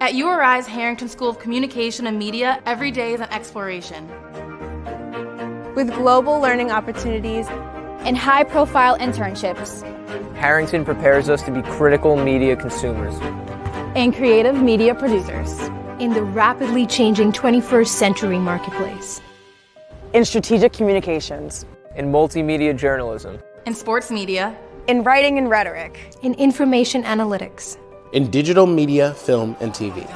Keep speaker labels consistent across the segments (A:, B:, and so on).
A: At URI's Harrington School of Communication and Media, every day is an exploration.
B: With global learning opportunities
C: and high-profile internships,
D: Harrington prepares us to be critical media consumers
C: and creative media producers
E: in the rapidly changing 21st century marketplace.
F: In strategic communications.
D: in multimedia journalism,
A: In sports media.
B: in writing and rhetoric,
E: in information analytics,
G: in digital media, film, and TV.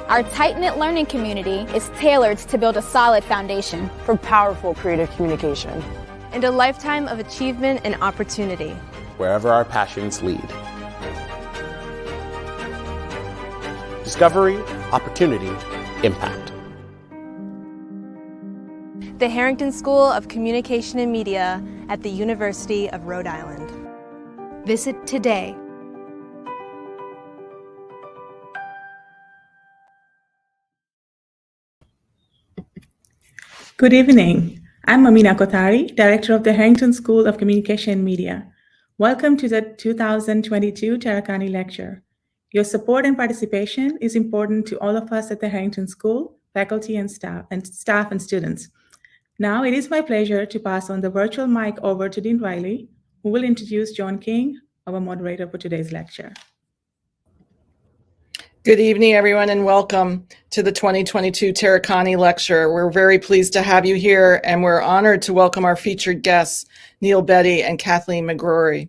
C: Our tight-knit learning community is tailored to build a solid foundation
F: For powerful creative communication.
B: and a lifetime of achievement and opportunity.
G: Wherever our passions lead. Discovery, opportunity, impact.
B: The Harrington School of Communication and Media at the University of Rhode Island.
E: Visit today.
H: Good evening. I'm Amina Kotari, Director of the Harrington School of Communication and Media. Welcome to the 2022 Taricani Lecture. Your support and participation is important to all of us at the Harrington School, faculty and staff and students. Now it is my pleasure to pass on the virtual mic over to Dean Riley, who will introduce John King, our moderator for today's lecture.
I: Good evening, everyone, and welcome to the 2022 Taricani Lecture. We're very pleased to have you here, and we're honored to welcome our featured guests, Neil, Bedi, and Kathleen McGrory.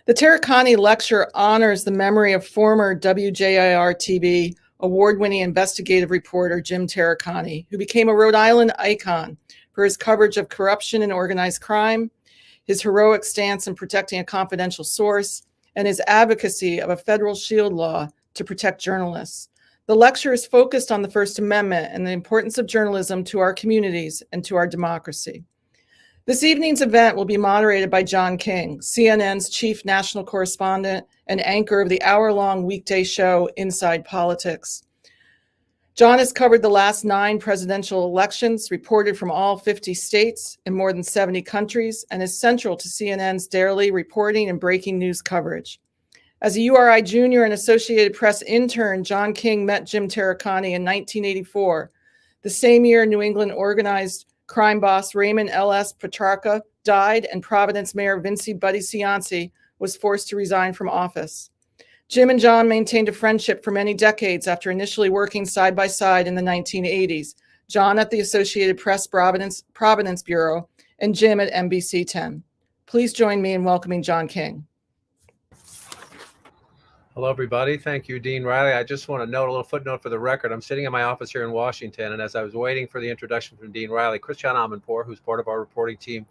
I: The Taricani Lecture honors the memory of former WJIR-TV award-winning investigative reporter Jim Taricani, who became a Rhode Island icon for his coverage of corruption and organized crime, his heroic stance in protecting a confidential source, and his advocacy of a federal shield law to protect journalists. The lecture is focused on the First Amendment and the importance of journalism to our communities and to our democracy. This evening's event will be moderated by John King, CNN's chief national correspondent and anchor of the hour-long weekday show Inside Politics. John has covered the last 9 presidential elections, reported from all 50 states and more than 70 countries, and is central to CNN's daily reporting and breaking news coverage. As a URI junior and Associated Press intern, John King met Jim Taricani in 1984. The same year, New England organized crime boss Raymond L.S. Petrarca died, and Providence Mayor Vinci Buddy Cianci was forced to resign from office. Jim and John maintained a friendship for many decades after initially working side by side in the 1980s. John at the Associated Press Providence Bureau, and Jim at NBC 10. Please join me in welcoming John King.
J: Hello, everybody. Thank you, Dean Riley. I just want to note a little footnote for the record. I'm sitting in my office here in Washington, and as I was waiting for the introduction from Dean Riley, Christiane Amanpour, who's part of our reporting team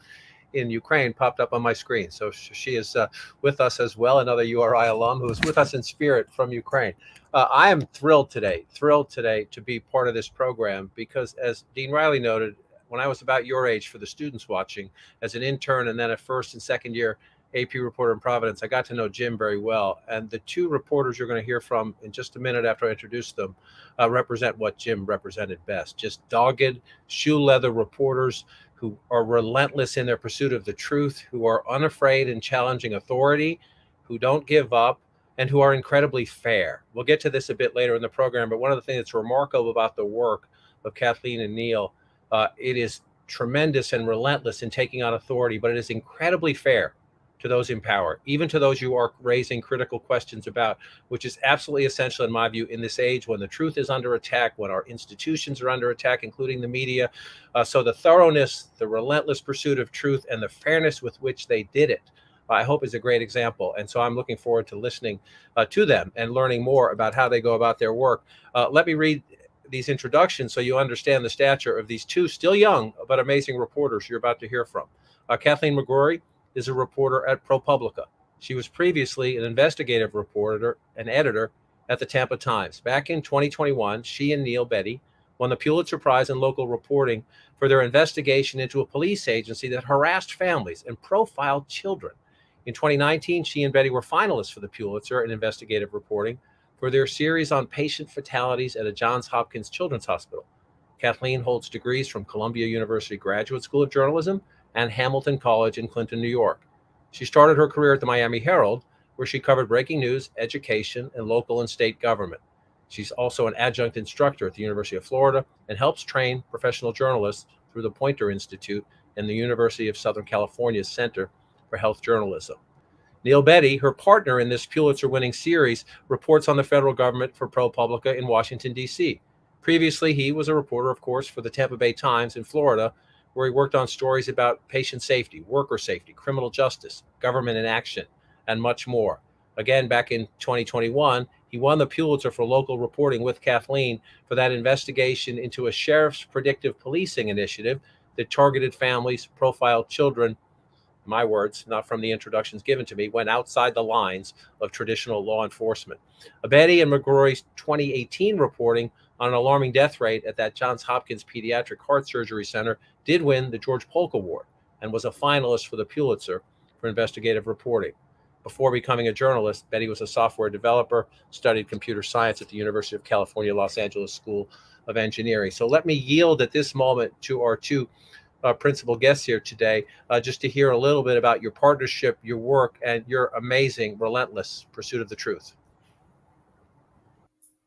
J: in Ukraine, popped up on my screen. So she is with us as well, another URI alum who is with us in spirit from Ukraine. I am thrilled today to be part of this program because, as Dean Riley noted, when I was about your age, for the students watching, as an intern and then a first and second year AP reporter in Providence, I got to know Jim very well. And the 2 reporters you're going to hear from in just a minute after I introduce them represent what Jim represented best. Just dogged, shoe leather reporters who are relentless in their pursuit of the truth, who are unafraid in challenging authority, who don't give up, and who are incredibly fair. We'll get to this a bit later in the program, but one of the things that's remarkable about the work of Kathleen and Neil, it is tremendous and relentless in taking on authority, but it is incredibly fair to those in power, even to those you are raising critical questions about, which is absolutely essential in my view in this age when the truth is under attack, when our institutions are under attack, including the media. So the thoroughness, the relentless pursuit of truth, and the fairness with which they did it, I hope is a great example. And so I'm looking forward to listening to them and learning more about how they go about their work. Let me read these introductions so you understand the stature of these 2 still young but amazing reporters you're about to hear from. Kathleen McGrory is a reporter at ProPublica. She was previously an investigative reporter and editor at the Tampa Times. Back in 2021, she and Neil, Bedi, won the Pulitzer Prize in local reporting for their investigation into a police agency that harassed families and profiled children. In 2019, she and Bedi were finalists for the Pulitzer in investigative reporting for their series on patient fatalities at a Johns Hopkins Children's Hospital. Kathleen holds degrees from Columbia University Graduate School of Journalism and Hamilton College in Clinton, New York. She started her career at the Miami Herald, where she covered breaking news, education, and local and state government. She's also an adjunct instructor at the University of Florida and helps train professional journalists through the Poynter Institute and the University of Southern California's Center for Health Journalism. Neil Bedi, her partner in this Pulitzer-winning series, reports on the federal government for ProPublica in Washington, D.C. Previously, he was a reporter, of course, for the Tampa Bay Times in Florida, where he worked on stories about patient safety, worker safety, criminal justice, government in action, and much more. Again, back in 2021, he won the Pulitzer for local reporting with Kathleen for that investigation into a sheriff's predictive policing initiative that targeted families, profiled children, my words, not from the introductions given to me, went outside the lines of traditional law enforcement. Bedi and McGrory's 2018 reporting on an alarming death rate at that Johns Hopkins Pediatric Heart Surgery Center did win the George Polk Award and was a finalist for the Pulitzer for investigative reporting. Before becoming a journalist, Bedi was a software developer, studied computer science at the University of California, Los Angeles School of Engineering. So let me yield at this moment to our two principal guests here today, just to hear a little bit about your partnership, your work, and your amazing, relentless pursuit of the truth.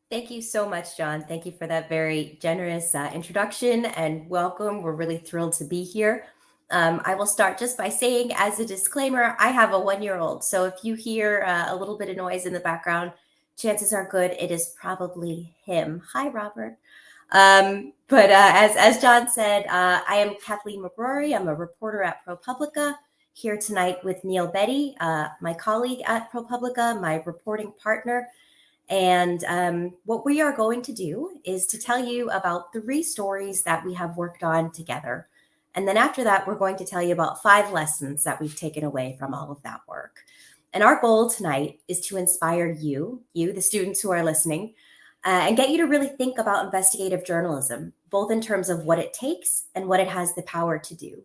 K: Thank you so much, John. Thank you for that very generous introduction and welcome. We're really thrilled to be here. I will start just by saying, as a disclaimer, I have a 1-year-old. So if you hear a little bit of noise in the background, chances are good it is probably him. Hi, Robert. But as John said, I am Kathleen McGrory. I'm a reporter at ProPublica, here tonight with Neil Bedi, my colleague at ProPublica, my reporting partner. And what we are going to do is to tell you about 3 stories that we have worked on together. And then after that, we're going to tell you about 5 lessons that we've taken away from all of that work. And our goal tonight is to inspire you, the students who are listening, and get you to really think about investigative journalism, both in terms of what it takes and what it has the power to do.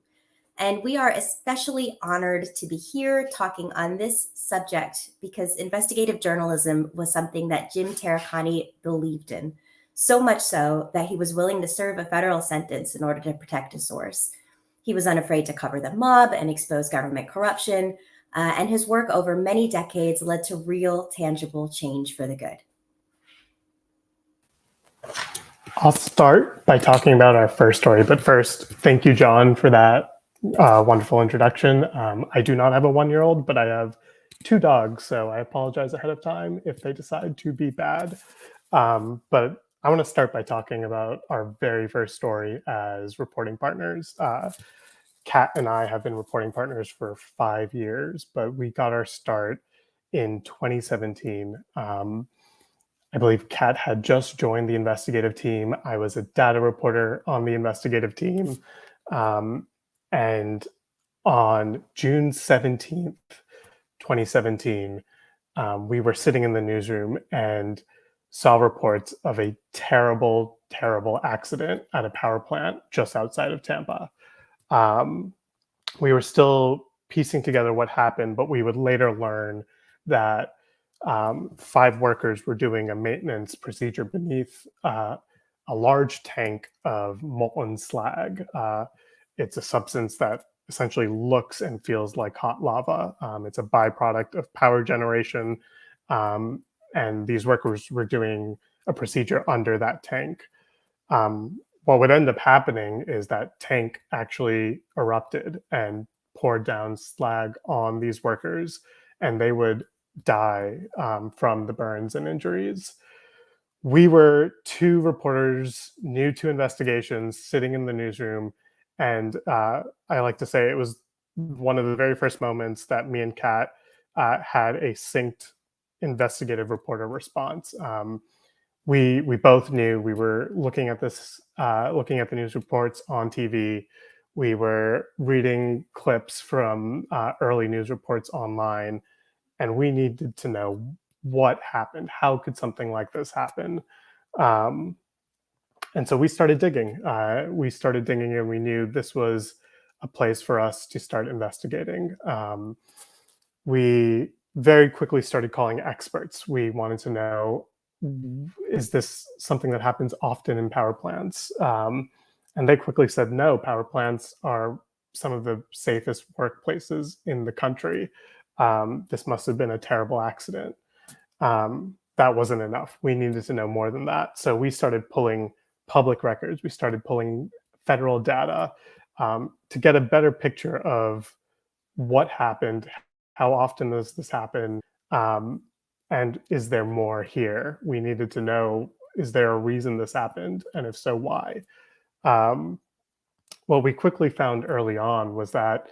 K: And we are especially honored to be here talking on this subject because investigative journalism was something that Jim Taricani believed in, so much so that he was willing to serve a federal sentence in order to protect a source. He was unafraid to cover the mob and expose government corruption, and his work over many decades led to real, tangible change for the good.
L: I'll start by talking about our first story, but first, thank you, John, for that wonderful introduction. I do not have a 1-year-old, but I have 2 dogs, so I apologize ahead of time if they decide to be bad. But I want to start by talking about our very first story as reporting partners. Kat and I have been reporting partners for 5 years, but we got our start in 2017. I believe Kat had just joined the investigative team. I was a data reporter on the investigative team. And on June 17th, 2017, we were sitting in the newsroom and saw reports of a terrible, terrible accident at a power plant just outside of Tampa. We were still piecing together what happened, but we would later learn that 5 workers were doing a maintenance procedure beneath a large tank of molten slag. It's a substance that essentially looks and feels like hot lava. It's a byproduct of power generation. And these workers were doing a procedure under that tank. What would end up happening is that tank actually erupted and poured down slag on these workers, and they would die from the burns and injuries. We were 2 reporters new to investigations sitting in the newsroom, and I like to say it was one of the very first moments that me and Kat had a synced investigative reporter response. We both knew we were looking at this, looking at the news reports on TV. We were reading clips from early news reports online, and we needed to know what happened. How could something like this happen? And so we started digging. And we knew this was a place for us to start investigating. We very quickly started calling experts. We wanted to know, is this something that happens often in power plants? And they quickly said, no, power plants are some of the safest workplaces in the country. This must have been a terrible accident. That wasn't enough. We needed to know more than that. So we started pulling public records. We started pulling federal data to get a better picture of what happened, how often does this happen, and is there more here? We needed to know, is there a reason this happened? And if so, why? What we quickly found early on was that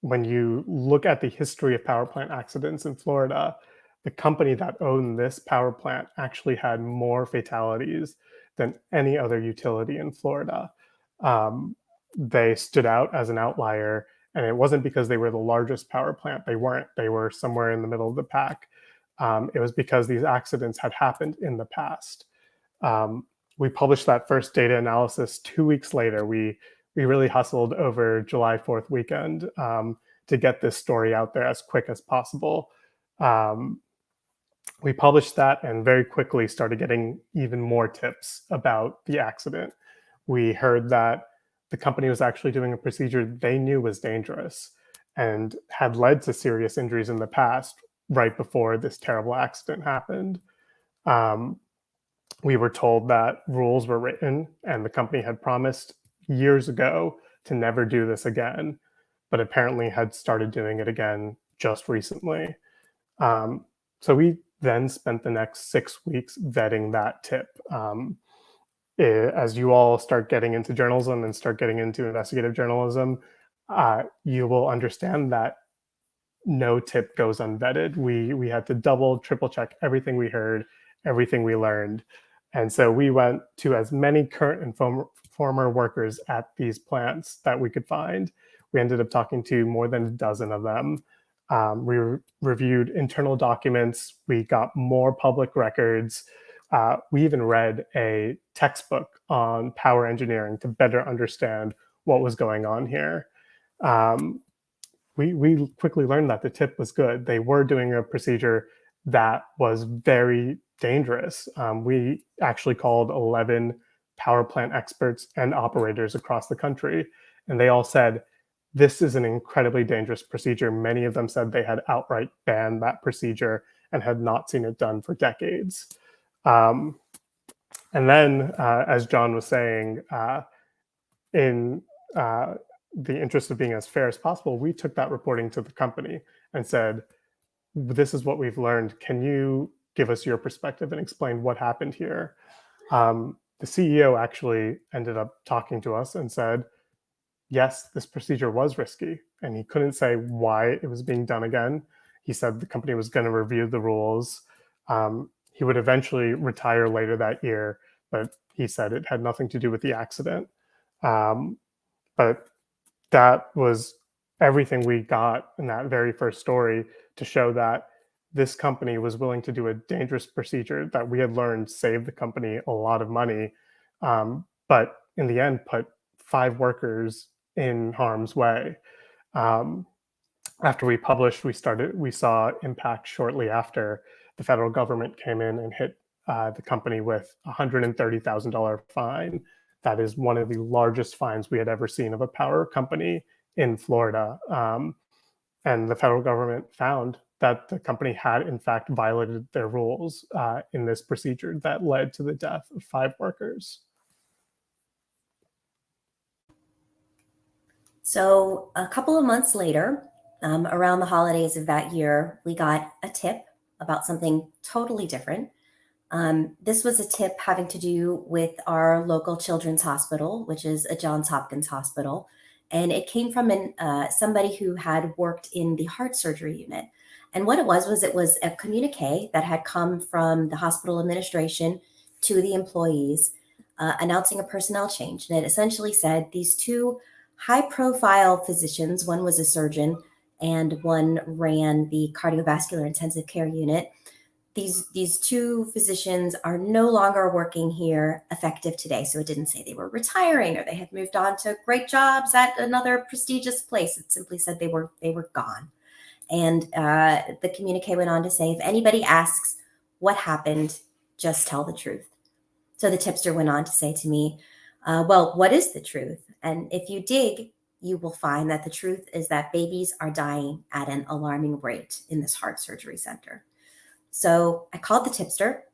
L: when you look at the history of power plant accidents in Florida, the company that owned this power plant actually had more fatalities than any other utility in Florida. They stood out as an outlier, and it wasn't because they were the largest power plant. They weren't. They were somewhere in the middle of the pack. It was because these accidents had happened in the past. We published that first data analysis 2 weeks later. We really hustled over July 4th weekend to get this story out there as quick as possible. We published that and very quickly started getting even more tips about the accident. We heard that the company was actually doing a procedure they knew was dangerous and had led to serious injuries in the past, right before this terrible accident happened. We were told that rules were written and the company had promised years ago to never do this again, but apparently had started doing it again just recently. So we then spent the next 6 weeks vetting that tip. As you all start getting into journalism and start getting into investigative journalism, you will understand that no tip goes unvetted. We had to double, triple check everything we heard, everything we learned. And so we went to as many current and former workers at these plants that we could find. We ended up talking to more than a dozen of them. We reviewed internal documents. We got more public records. We even read a textbook on power engineering to better understand what was going on here. We quickly learned that the tip was good. They were doing a procedure that was very dangerous. We actually called 11 power plant experts and operators across the country, and they all said, this is an incredibly dangerous procedure. Many of them said they had outright banned that procedure and had not seen it done for decades. And then, as John was saying, in the interest of being as fair as possible, we took that reporting to the company and said, this is what we've learned. Can you give us your perspective and explain what happened here? The CEO actually ended up talking to us and said, yes, this procedure was risky, and he couldn't say why it was being done again. He said the company was going to review the rules. He would eventually retire later that year, but he said it had nothing to do with the accident. But that was everything we got in that very first story to show that this company was willing to do a dangerous procedure that we had learned saved the company a lot of money, but in the end put 5 workers in harm's way. After we published, we saw impact shortly after. The federal government came in and hit the company with a $130,000 fine. That is one of the largest fines we had ever seen of a power company in Florida. And the federal government found that the company had, in fact, violated their rules in this procedure that led to the death of 5 workers.
K: So a couple of months later, around the holidays of that year, we got a tip about something totally different. This was a tip having to do with our local children's hospital, which is a Johns Hopkins hospital. And it came from somebody who had worked in the heart surgery unit. And what it was a communique that had come from the hospital administration to the employees announcing a personnel change. And it essentially said these 2 high-profile physicians, one was a surgeon and one ran the cardiovascular intensive care unit. These 2 physicians are no longer working here effective today. So it didn't say they were retiring or they had moved on to great jobs at another prestigious place. It simply said they were gone. And the communique went on to say, if anybody asks what happened, just tell the truth. So the tipster went on to say to me, well, what is the truth? And if you dig, you will find that the truth is that babies are dying at an alarming rate in this heart surgery center. So I called the tipster,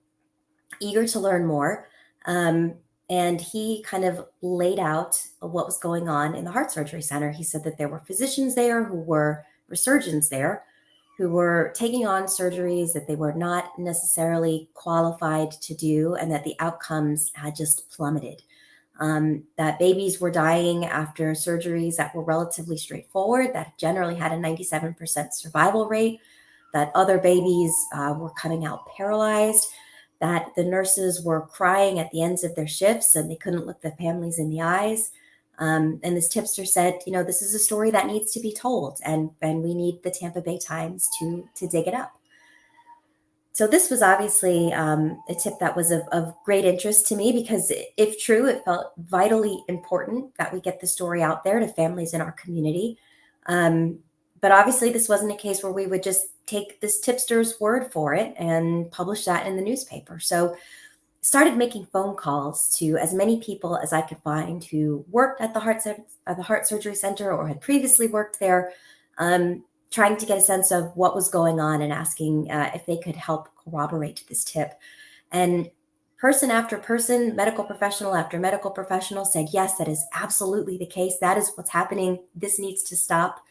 K: eager to learn more. And he kind of laid out what was going on in the heart surgery center. He said that there were physicians there who were surgeons there who were taking on surgeries that they were not necessarily qualified to do, and that the outcomes had just plummeted. That babies were dying after surgeries that were relatively straightforward, that generally had a 97% survival rate, that other babies were coming out paralyzed, that the nurses were crying at the ends of their shifts and they couldn't look the families in the eyes. And this tipster said, this is a story that needs to be told, and we need the Tampa Bay Times to dig it up. So this was obviously a tip that was of great interest to me, because if true, it felt vitally important that we get the story out there to families in our community. But obviously this wasn't a case where we would just take this tipster's word for it and publish that in the newspaper. So started making phone calls to as many people as I could find who worked at the heart surgery center or had previously worked there, trying to get a sense of what was going on and asking if they could help corroborate this tip. And person after person, medical professional after medical professional said, yes, that is absolutely the case. That is what's happening. This needs to stop.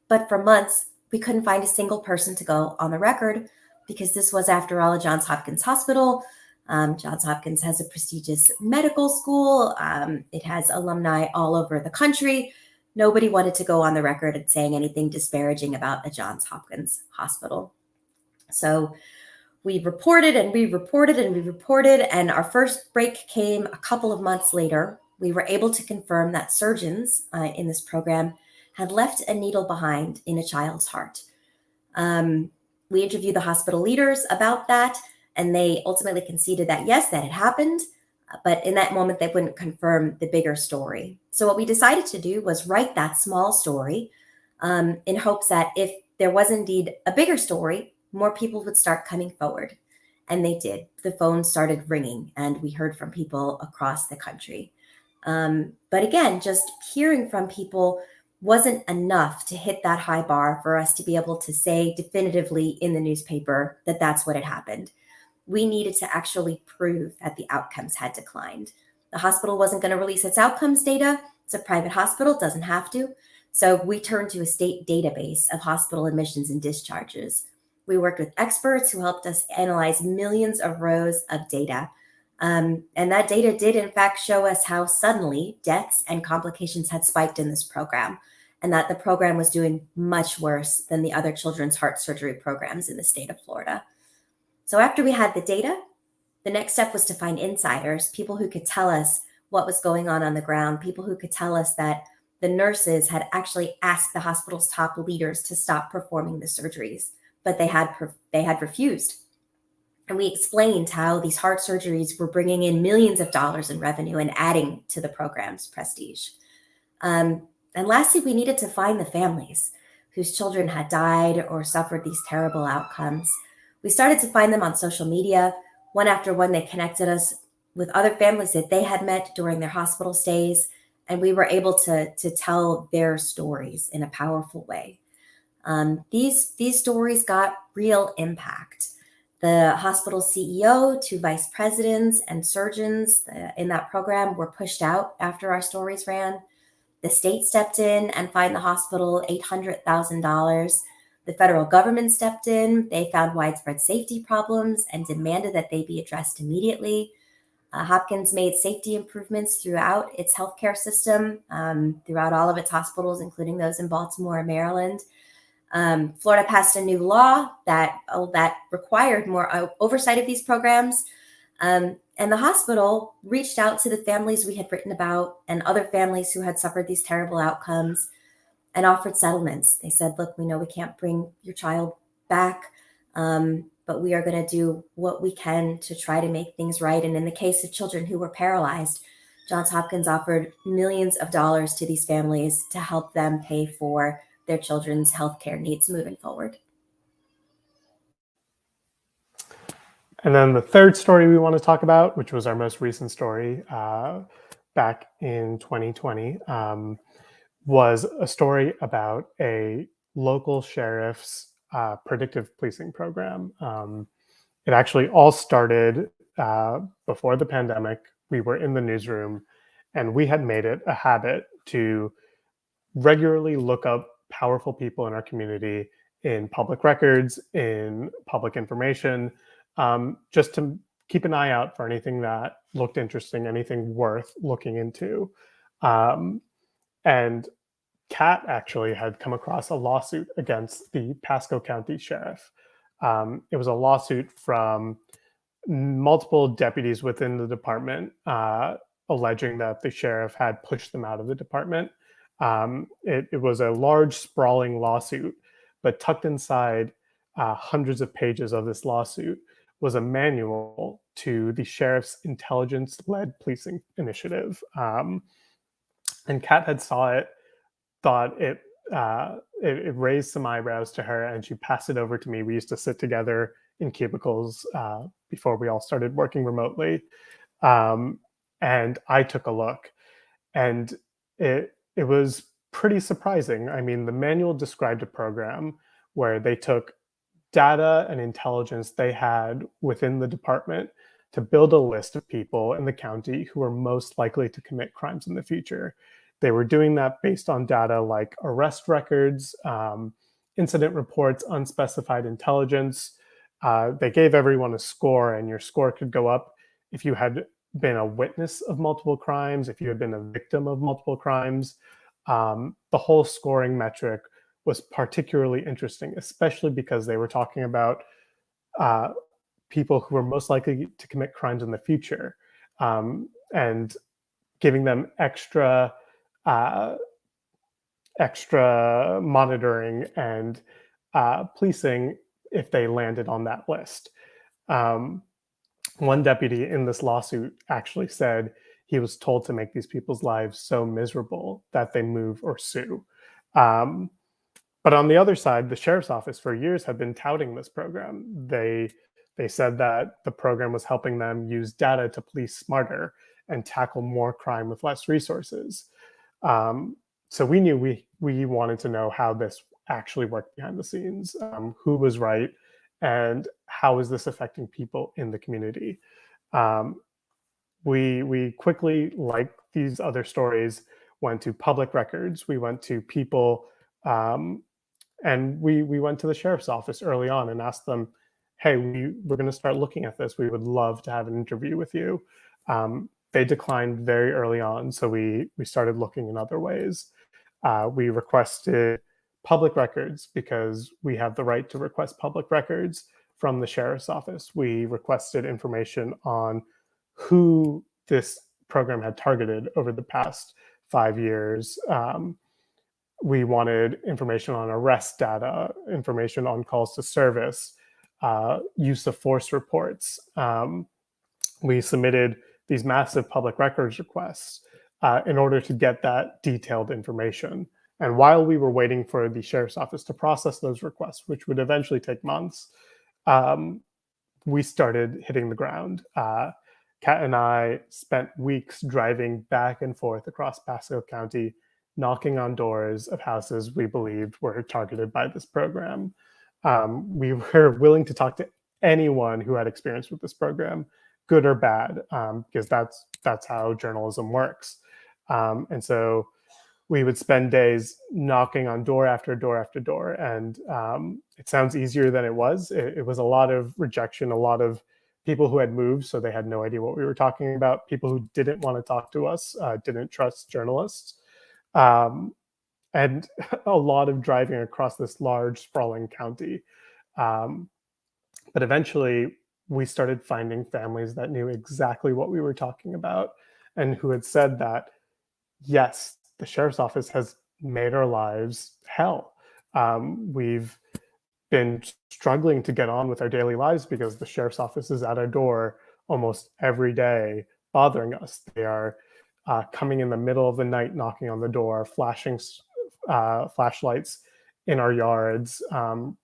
K: But for months, we couldn't find a single person to go on the record, because this was, after all, a Johns Hopkins hospital. Johns Hopkins has a prestigious medical school. It has alumni all over the country. Nobody wanted to go on the record and saying anything disparaging about a Johns Hopkins hospital. So we reported and we reported and we reported, and our first break came a couple of months later. We were able to confirm that surgeons in this program had left a needle behind in a child's heart. We interviewed the hospital leaders about that, and they ultimately conceded that, yes, that had happened, but in that moment, they wouldn't confirm the bigger story. So what we decided to do was write that small story in hopes that if there was indeed a bigger story, more people would start coming forward. And they did. The phone started ringing, and we heard from people across the country. But again, just hearing from people wasn't enough to hit that high bar for us to be able to say definitively in the newspaper that that's what had happened. We needed to actually prove that the outcomes had declined. The hospital wasn't going to release its outcomes data. It's a private hospital, doesn't have to. So we turned to a state database of hospital admissions and discharges. We worked with experts who helped us analyze millions of rows of data. And that data did, in fact, show us how suddenly deaths and complications had spiked in this program, and that the program was doing much worse than the other children's heart surgery programs in the state of Florida. So after we had the data, the next step was to find insiders, people who could tell us what was going on the ground, people who could tell us that the nurses had actually asked the hospital's top leaders to stop performing the surgeries, but they had refused. And we explained how these heart surgeries were bringing in millions of dollars in revenue and adding to the program's prestige. And lastly, we needed to find the families whose children had died or suffered these terrible outcomes. We started to find them on social media. One after one, they connected us with other families that they had met during their hospital stays, and we were able to tell their stories in a powerful way. These stories got real impact. The hospital CEO, 2 vice presidents, and surgeons in that program were pushed out after our stories ran. The state stepped in and fined the hospital $800,000. The federal government stepped in. They found widespread safety problems and demanded that they be addressed immediately. Hopkins made safety improvements throughout its healthcare system, throughout all of its hospitals, including those in Baltimore and Maryland. Florida passed a new law that required more oversight of these programs. And the hospital reached out to the families we had written about and other families who had suffered these terrible outcomes and offered settlements. They said, look, we know we can't bring your child back, but we are going to do what we can to try to make things right. And in the case of children who were paralyzed, Johns Hopkins offered millions of dollars to these families to help them pay for their children's healthcare needs moving forward.
L: And then the third story we want to talk about, which was our most recent story back in 2020, was a story about a local sheriff's predictive policing program. It actually all started before the pandemic. We were in the newsroom, and we had made it a habit to regularly look up powerful people in our community in public records, in public information, just to keep an eye out for anything that looked interesting, anything worth looking into. And Kat actually had come across a lawsuit against the Pasco County Sheriff. It was a lawsuit from multiple deputies within the department alleging that the sheriff had pushed them out of the department. It was a large, sprawling lawsuit, but tucked inside hundreds of pages of this lawsuit was a manual to the sheriff's intelligence-led policing initiative. And Kat had saw it, thought it raised some eyebrows to her, and she passed it over to me. We used to sit together in cubicles before we all started working remotely. And I took a look, and it was pretty surprising. I mean, the manual described a program where they took data and intelligence they had within the department to build a list of people in the county who are most likely to commit crimes in the future. They were doing that based on data like arrest records, incident reports, unspecified intelligence. They gave everyone a score, and your score could go up if you had been a witness of multiple crimes, if you had been a victim of multiple crimes. The whole scoring metric was particularly interesting, especially because they were talking about people who were most likely to commit crimes in the future, and giving them extra monitoring and policing if they landed on that list. One deputy in this lawsuit actually said he was told to make these people's lives so miserable that they move or sue. But on the other side, the sheriff's office for years had been touting this program. They said that the program was helping them use data to police smarter and tackle more crime with less resources. So we knew we wanted to know how this actually worked behind the scenes, who was right, and how is this affecting people in the community. We quickly, like these other stories, went to public records. We went to people, and we went to the sheriff's office early on and asked them, hey, we're going to start looking at this. We would love to have an interview with you. They declined very early on, so we started looking in other ways. We requested public records because we have the right to request public records from the sheriff's office. We requested information on who this program had targeted over the past 5 years. We wanted information on arrest data, information on calls to service, use of force reports. We submitted these massive public records requests in order to get that detailed information. And while we were waiting for the sheriff's office to process those requests, which would eventually take months, we started hitting the ground. Kat and I spent weeks driving back and forth across Pasco County, knocking on doors of houses we believed were targeted by this program. We were willing to talk to anyone who had experience with this program, good or bad, because that's how journalism works. And so we would spend days knocking on door after door after door. And it sounds easier than it was. It was a lot of rejection, a lot of people who had moved, so they had no idea what we were talking about, people who didn't want to talk to us, didn't trust journalists, and a lot of driving across this large, sprawling county. But eventually, we started finding families that knew exactly what we were talking about and who had said that, yes, the sheriff's office has made our lives hell. We've been struggling to get on with our daily lives because the sheriff's office is at our door almost every day, bothering us. They are coming in the middle of the night, knocking on the door, flashing flashlights in our yards,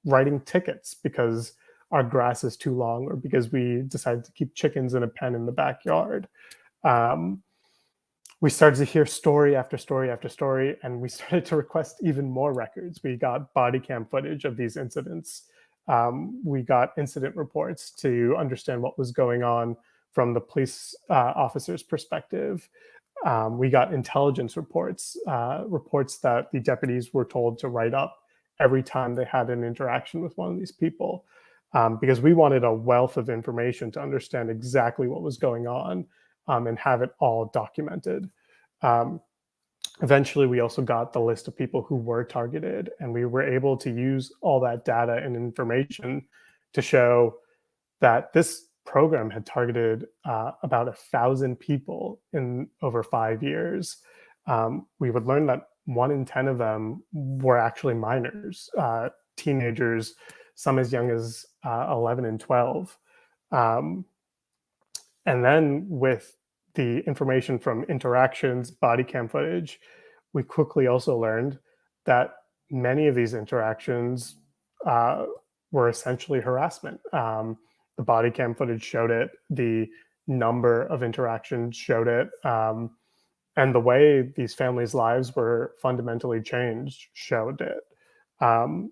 L: writing tickets because our grass is too long or because we decided to keep chickens in a pen in the backyard. we started to hear story after story after story, and we started to request even more records. We got body cam footage of these incidents. We got incident reports to understand what was going on from the police officer's perspective. We got intelligence reports, reports that the deputies were told to write up every time they had an interaction with one of these people, because we wanted a wealth of information to understand exactly what was going on, and have it all documented. Eventually, we also got the list of people who were targeted, and we were able to use all that data and information to show that this program had targeted about 1,000 people in over 5 years. We would learn that 1 in 10 of them were actually minors, teenagers, some as young as 11 and 12. And then with the information from interactions, body cam footage, we quickly also learned that many of these interactions were essentially harassment. The body cam footage showed it, the number of interactions showed it, and the way these families' lives were fundamentally changed showed it. And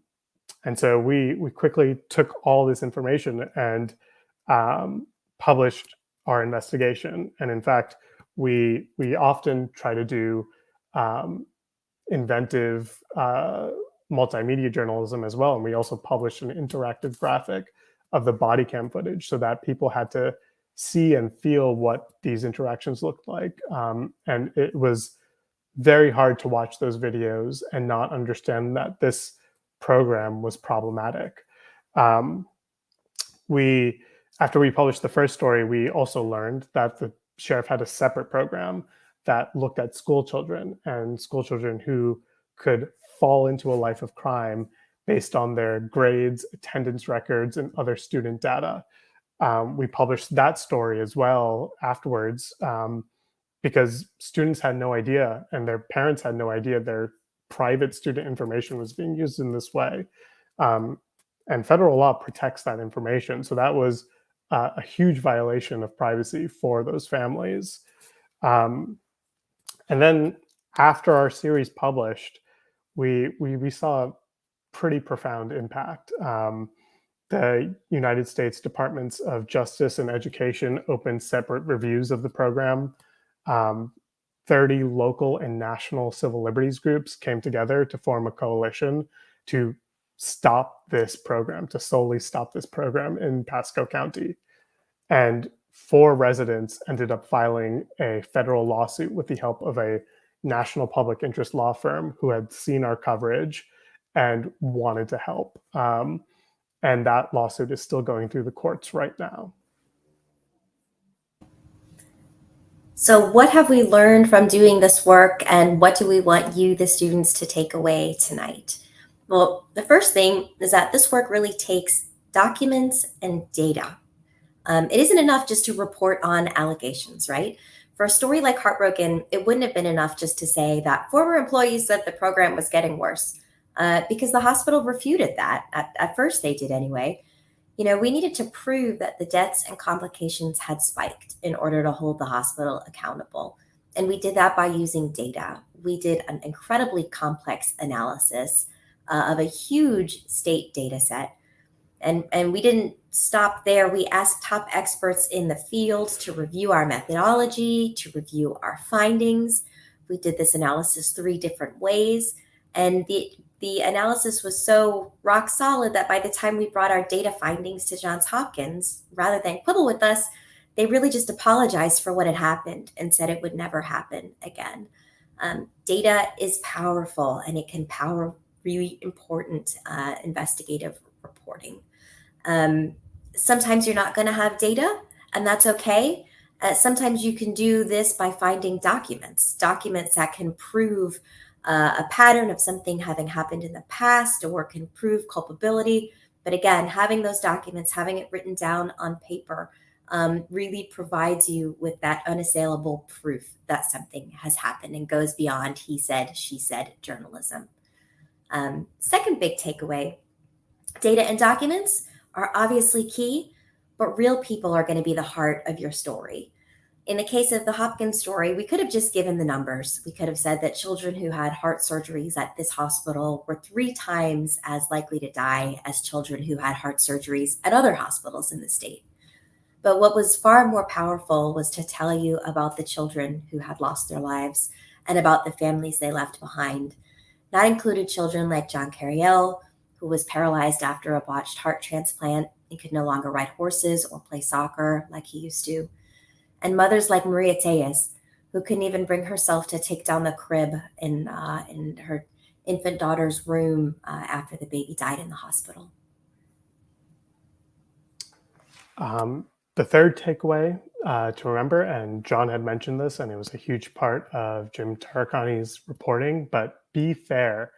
L: so we quickly took all this information and published our investigation. And in fact, we often try to do inventive multimedia journalism as well. And we also published an interactive graphic of the body cam footage so that people had to see and feel what these interactions looked like. And it was very hard to watch those videos and not understand that this program was problematic. After we published the first story, we also learned that the sheriff had a separate program that looked at school children and school children who could fall into a life of crime based on their grades, attendance records, and other student data. We published that story as well afterwards, because students had no idea and their parents had no idea their private student information was being used in this way. And federal law protects that information. So that was a huge violation of privacy for those families. And then after our series published, we saw a pretty profound impact. The United States Departments of Justice and Education opened separate reviews of the program. 30 local and national civil liberties groups came together to form a coalition to stop this program, to solely stop this program in Pasco County. And 4 residents ended up filing a federal lawsuit with the help of a national public interest law firm who had seen our coverage and wanted to help. And that lawsuit is still going through the courts right now.
K: So what have we learned from doing this work, and what do we want you, the students, to take away tonight? Well, the first thing is that this work really takes documents and data. It isn't enough just to report on allegations, right? For a story like Heartbroken, it wouldn't have been enough just to say that former employees said the program was getting worse, because the hospital refuted that. At first they did anyway. You know, we needed to prove that the deaths and complications had spiked in order to hold the hospital accountable. And we did that by using data. We did an incredibly complex analysis of a huge state data set. And we didn't stop there. We asked top experts in the field to review our methodology, to review our findings. We did this analysis 3 different ways. And the analysis was so rock solid that by the time we brought our data findings to Johns Hopkins, rather than quibble with us, they really just apologized for what had happened and said it would never happen again. Data is powerful, and it can power really important investigative reporting. Sometimes you're not going to have data, and that's okay. Sometimes you can do this by finding documents that can prove a pattern of something having happened in the past, or can prove culpability. But again, having those documents, having it written down on paper, really provides you with that unassailable proof that something has happened and goes beyond he said, she said journalism. Second big takeaway, data and documents are obviously key, but real people are going to be the heart of your story. In the case of the Hopkins story, we could have just given the numbers. We could have said that children who had heart surgeries at this hospital were 3 times as likely to die as children who had heart surgeries at other hospitals in the state. But what was far more powerful was to tell you about the children who had lost their lives and about the families they left behind. That included children like John Carriel, who was paralyzed after a botched heart transplant and could no longer ride horses or play soccer like he used to. And mothers like Maria Tejas, who couldn't even bring herself to take down the crib in her infant daughter's room after the baby died in the hospital.
L: The third takeaway to remember, and John had mentioned this, and it was a huge part of Jim Taricani's reporting, but be fair.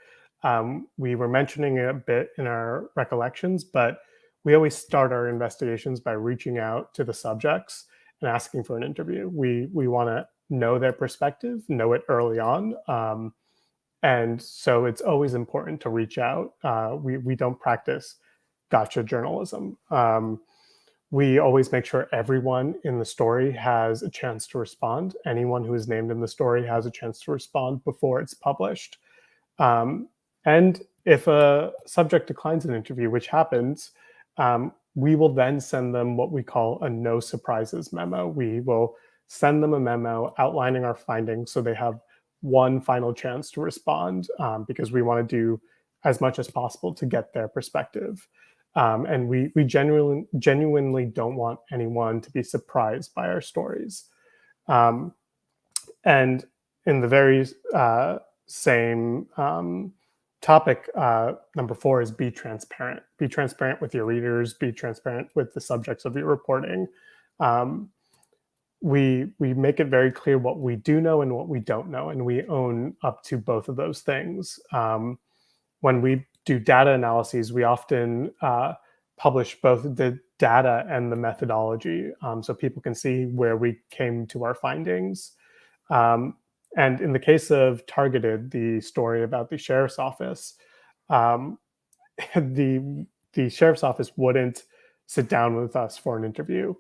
L: We were mentioning it a bit in our recollections, but we always start our investigations by reaching out to the subjects and asking for an interview. We want to know their perspective, know it early on. And so it's always important to reach out. We don't practice gotcha journalism. We always make sure everyone in the story has a chance to respond. Anyone who is named in the story has a chance to respond before it's published. And if a subject declines an interview, which happens, we will then send them what we call a no surprises memo. We will send them a memo outlining our findings so they have one final chance to respond, because we want to do as much as possible to get their perspective. And we genuinely don't want anyone to be surprised by our stories. And in the very same topic, number 4 is be transparent. Be transparent with your readers, be transparent with the subjects of your reporting. We make it very clear what we do know and what we don't know, and we own up to both of those things. When we do data analyses, we often publish both the data and the methodology, so people can see where we came to our findings. And in the case of Targeted, the story about the sheriff's office, the sheriff's office wouldn't sit down with us for an interview.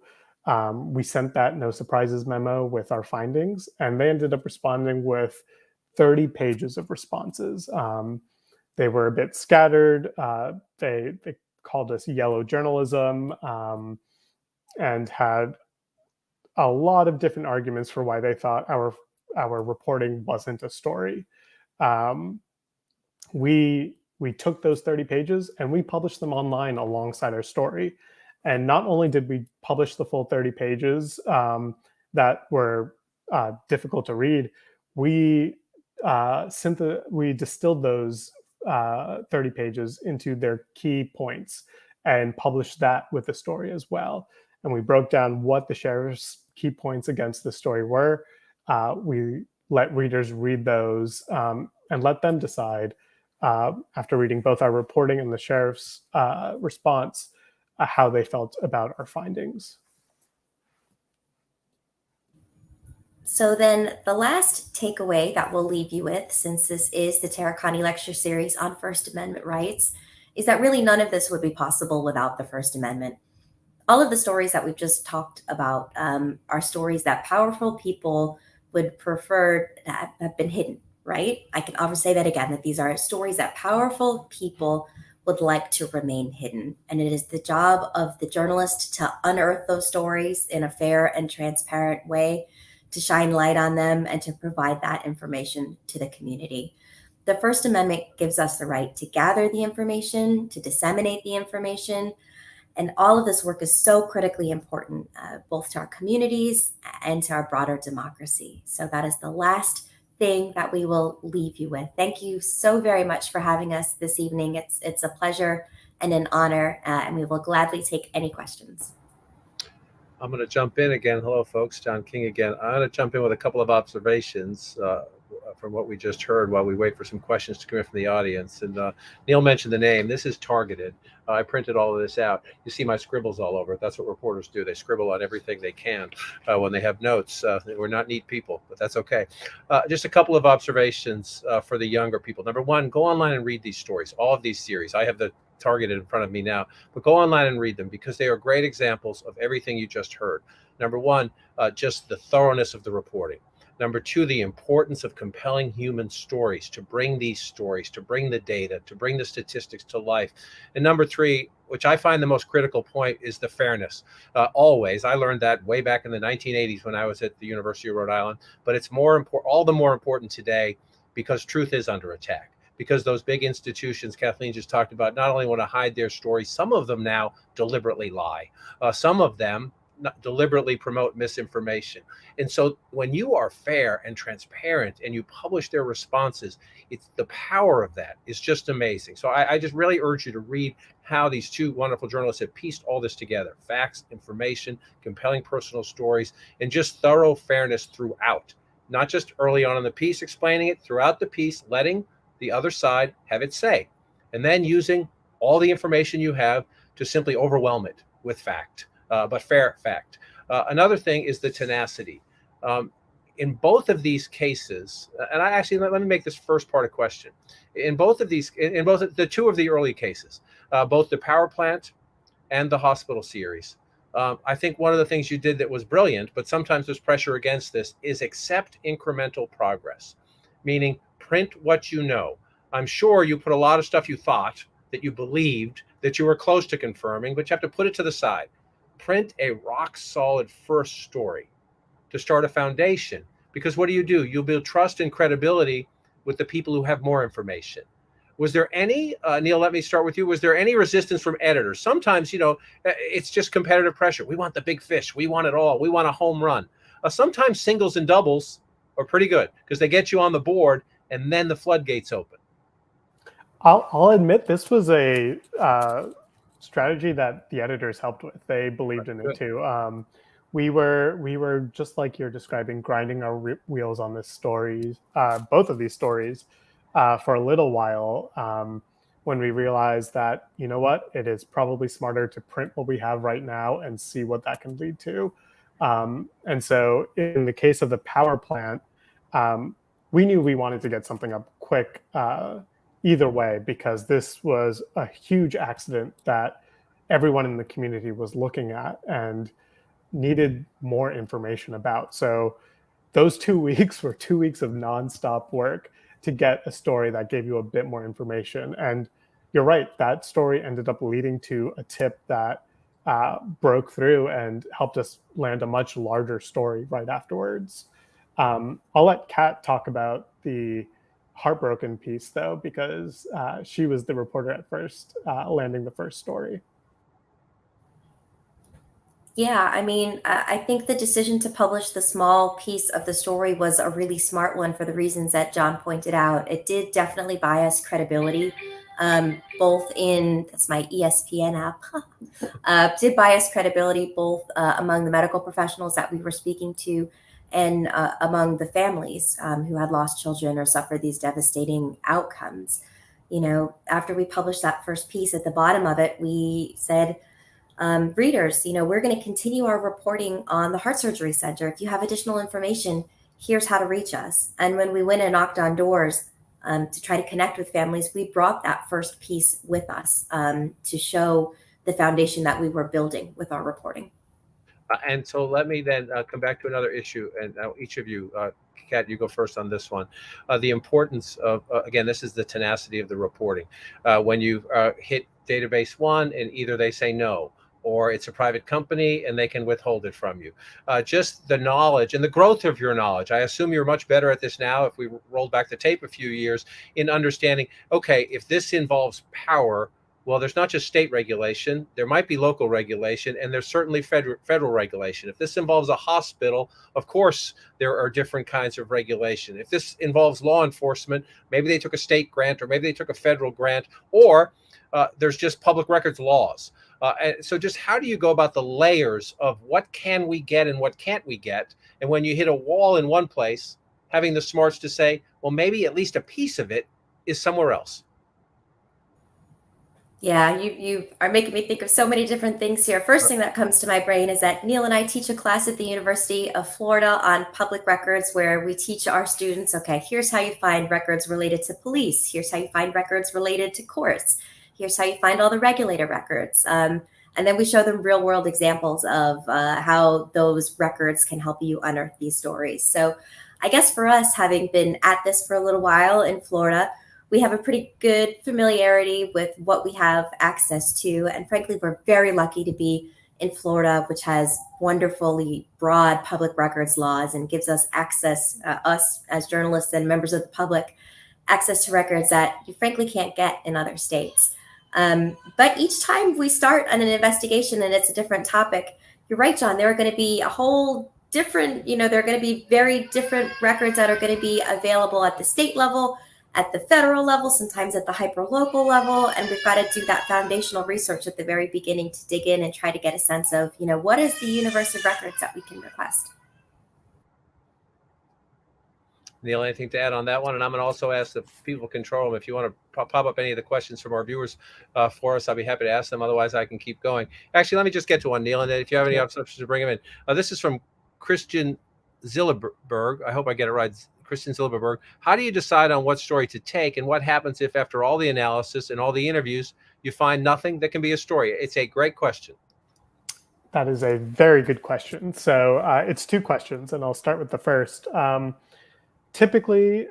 L: We sent that no surprises memo with our findings, and they ended up responding with 30 pages of responses. They were a bit scattered. They called us yellow journalism, and had a lot of different arguments for why they thought our reporting wasn't a story. We took those 30 pages and we published them online alongside our story. And not only did we publish the full 30 pages that were difficult to read, we distilled those 30 pages into their key points and published that with the story as well. And we broke down what the sheriff's key points against the story were. We let readers read those and let them decide, after reading both our reporting and the sheriff's response, how they felt about our findings.
K: So then the last takeaway that we'll leave you with, since this is the Taricani Lecture Series on First Amendment rights, is that really none of this would be possible without the First Amendment. All of the stories that we've just talked about are stories that powerful people would prefer to have been hidden, right? I'll say that again, that these are stories that powerful people would like to remain hidden. And it is the job of the journalist to unearth those stories in a fair and transparent way, to shine light on them and to provide that information to the community. The First Amendment gives us the right to gather the information, to disseminate the information, and all of this work is so critically important, both to our communities and to our broader democracy. So that is the last thing that we will leave you with. Thank you so very much for having us this evening. It's a pleasure and an honor, and we will gladly take any questions.
J: I'm going to jump in again. Hello, folks. John King again. I'm going to jump in with a couple of observations from what we just heard while we wait for some questions to come in from the audience. And Neil mentioned the name. This is Targeted. I printed all of this out. You see my scribbles all over it. That's what reporters do. They scribble on everything they can when they have notes. We're not neat people, but that's okay. Just a couple of observations for the younger people. Number one, go online and read these stories, all of these series. I have the Targeted in front of me now, but go online and read them because they are great examples of everything you just heard. Number one, just the thoroughness of the reporting. Number two, the importance of compelling human stories, to bring these stories, to bring the data, to bring the statistics to life. And number three, which I find the most critical point, is the fairness. Always, I learned that way back in the 1980s when I was at the University of Rhode Island, but it's all the more important today because truth is under attack. Because those big institutions Kathleen just talked about not only want to hide their stories, some of them now deliberately lie. Some of them deliberately promote misinformation. And so when you are fair and transparent and you publish their responses, it's the power of that is just amazing. So I just really urge you to read how these two wonderful journalists have pieced all this together: facts, information, compelling personal stories, and just thorough fairness throughout. Not just early on in the piece explaining it, throughout the piece, letting the other side have its say, and then using all the information you have to simply overwhelm it with fact. But fair fact. Another thing is the tenacity. In both of these cases, and I actually, let me make this first part a question. In both of these, in both the two of the early cases, both the power plant and the hospital series, I think one of the things you did that was brilliant, but sometimes there's pressure against this, is accept incremental progress, meaning print what you know. I'm sure you put a lot of stuff you thought, that you believed, that you were close to confirming, but you have to put it to the side. Print a rock solid first story to start a foundation, because what do? You'll build trust and credibility with the people who have more information. Was there any, Neil, let me start with you. Was there any resistance from editors? Sometimes, it's just competitive pressure. We want the big fish. We want it all. We want a home run. Sometimes singles and doubles are pretty good because they get you on the board and then the floodgates open.
L: I'll admit this was a strategy that the editors helped with. They believed in it too. We were just like you're describing, grinding our wheels on this story, both of these stories, for a little while. When we realized that, you know what, it is probably smarter to print what we have right now and see what that can lead to. And so, in the case of the power plant, we knew we wanted to get something up quick. Either way, because this was a huge accident that everyone in the community was looking at and needed more information about. So those 2 weeks were 2 weeks of nonstop work to get a story that gave you a bit more information. And you're right, that story ended up leading to a tip that broke through and helped us land a much larger story right afterwards. I'll let Kat talk about the heartbroken piece, though, because she was the reporter at first, landing the first story.
K: Yeah, I mean, I think the decision to publish the small piece of the story was a really smart one for the reasons that John pointed out. It did definitely buy us credibility, both in, that's my ESPN app, did buy us credibility both among the medical professionals that we were speaking to and among the families who had lost children or suffered these devastating outcomes. After we published that first piece, at the bottom of it, we said, readers, we're going to continue our reporting on the Heart Surgery Center. If you have additional information, here's how to reach us. And when we went and knocked on doors to try to connect with families, we brought that first piece with us to show the foundation that we were building with our reporting.
J: And so let me then come back to another issue, and each of you, Kat, you go first on this one. The importance of, again, this is the tenacity of the reporting. When you hit database one and either they say no, or it's a private company and they can withhold it from you. Just the knowledge and the growth of your knowledge. I assume you're much better at this now if we rolled back the tape a few years in understanding, okay, if this involves power, well, there's not just state regulation, there might be local regulation, and there's certainly federal regulation. If this involves a hospital, of course, there are different kinds of regulation. If this involves law enforcement, maybe they took a state grant or maybe they took a federal grant, or there's just public records laws. And so just how do you go about the layers of what can we get and what can't we get? And when you hit a wall in one place, having the smarts to say, well, maybe at least a piece of it is somewhere else.
K: Yeah, you are making me think of so many different things here. First thing that comes to my brain is that Neil and I teach a class at the University of Florida on public records where we teach our students, okay, here's how you find records related to police. Here's how you find records related to courts. Here's how you find all the regulator records. And then we show them real world examples of how those records can help you unearth these stories. So I guess for us, having been at this for a little while in Florida, we have a pretty good familiarity with what we have access to. And frankly, we're very lucky to be in Florida, which has wonderfully broad public records laws and gives us access, us as journalists and members of the public, access to records that you frankly can't get in other states. But each time we start on an investigation and it's a different topic, you're right, John, there are going to be a whole different, there are going to be very different records that are going to be available at the state level, at the federal level, sometimes at the hyper-local level. And we've got to do that foundational research at the very beginning to dig in and try to get a sense of, what is the universe of records that we can request.
J: Neil, anything to add on that one? And I'm going to also ask the people control room if you want to pop up any of the questions from our viewers for us. I'll be happy to ask them. Otherwise, I can keep going. Actually, let me just get to one, Neil, and then if you have any observations to bring them in. This is from Christian Zillerberg. I hope I get it right. Christian Zilberberg. How do you decide on what story to take, and what happens if after all the analysis and all the interviews, you find nothing that can be a story? It's a great question.
L: That is a very good question. So it's two questions, and I'll start with the first. Typically,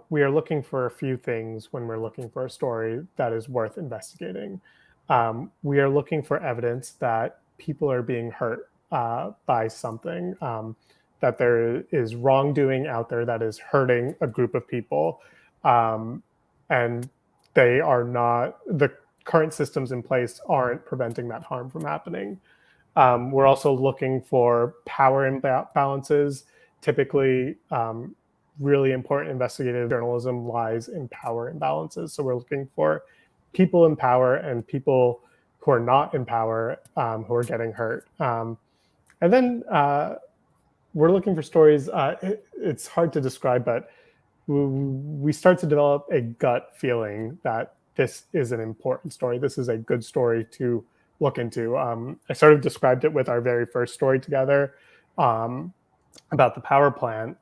L: we are looking for a few things when we're looking for a story that is worth investigating. We are looking for evidence that people are being hurt by something, that there is wrongdoing out there that is hurting a group of people, and they are not, the current systems in place aren't preventing that harm from happening. We're also looking for power imbalances. Typically, really important investigative journalism lies in power imbalances. So we're looking for people in power and people who are not in power who are getting hurt. And then we're looking for stories. It's hard to describe, but we start to develop a gut feeling that this is an important story. This is a good story to look into. I sort of described it with our very first story together about the power plant.